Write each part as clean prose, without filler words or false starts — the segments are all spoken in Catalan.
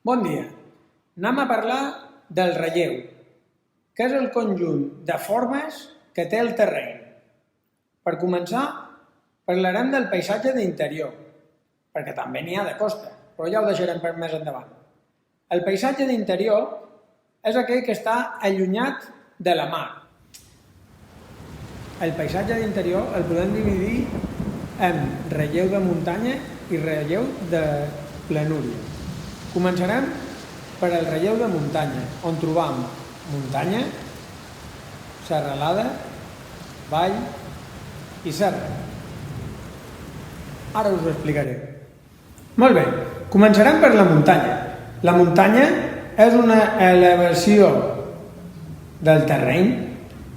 Bon dia. Anem a parlar del relleu, que és el conjunt de formes que té el terreny. Per començar, parlarem del paisatge d'interior, perquè també n'hi ha de costa, però ja ho deixarem per més endavant. El paisatge d'interior és aquell que està allunyat de la mar. El paisatge d'interior el podem dividir en relleu de muntanya i relleu de planúria. Començarem per el relleu de muntanya, on trobam muntanya, serralada, vall i serra. Ara us ho explicaré. Molt bé, començarem per la muntanya. La muntanya és una elevació del terreny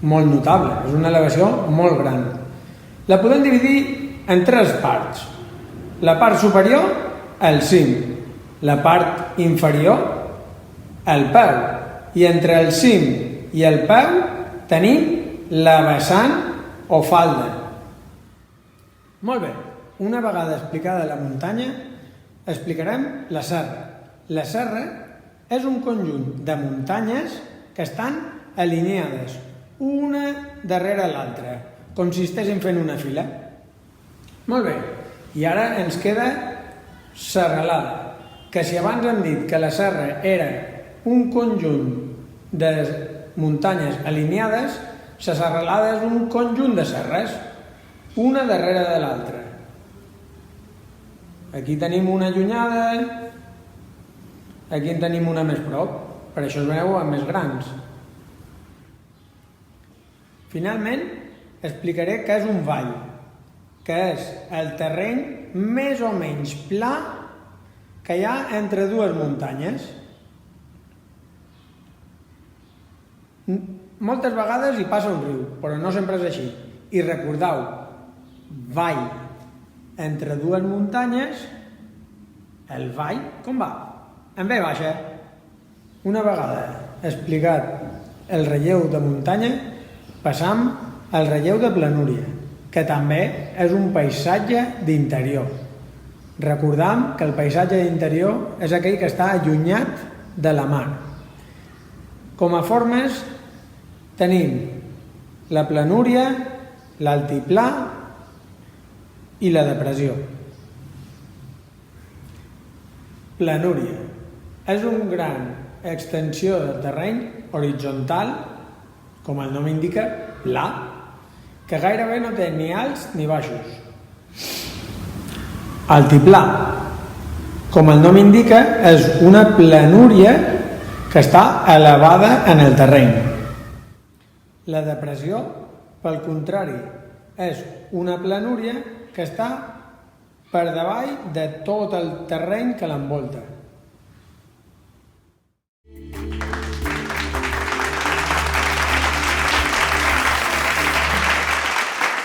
molt notable, és una elevació molt gran. La podem dividir en tres parts. La part superior, el cim. La part inferior, el peu. I entre el cim i el peu tenim la vessant o falda. Molt bé, una vegada explicada la muntanya, explicarem la serra. La serra és un conjunt de muntanyes que estan alineades una darrere l'altra, com si estiguessin fent una fila. Molt bé, i ara ens queda serralada, que si abans hem dit que la serra era un conjunt de muntanyes alineades, la serralada és un conjunt de serres, una darrere de l'altra. Aquí tenim una allunyada, aquí en tenim una més prop, per això es veuen més grans. Finalment, explicaré què és un vall, que és el terreny més o menys pla que hi ha entre dues muntanyes. Moltes vegades hi passa un riu, però no sempre és així. I recordeu, vall entre dues muntanyes, el vall com va? En V baixa. Una vegada explicat el relleu de muntanya, passam al relleu de planúria, que també és un paisatge d'interior. Recordam que el paisatge d'interior és aquell que està allunyat de la mar. Com a formes tenim la planúria, l'altiplà i la depressió. Planúria és una gran extensió del terreny horitzontal, com el nom indica, pla, que gairebé no té ni alts ni baixos. Altiplà, com el nom indica, és una planúria que està elevada en el terreny. La depressió, pel contrari, és una planúria que està per davall de tot el terreny que l'envolta.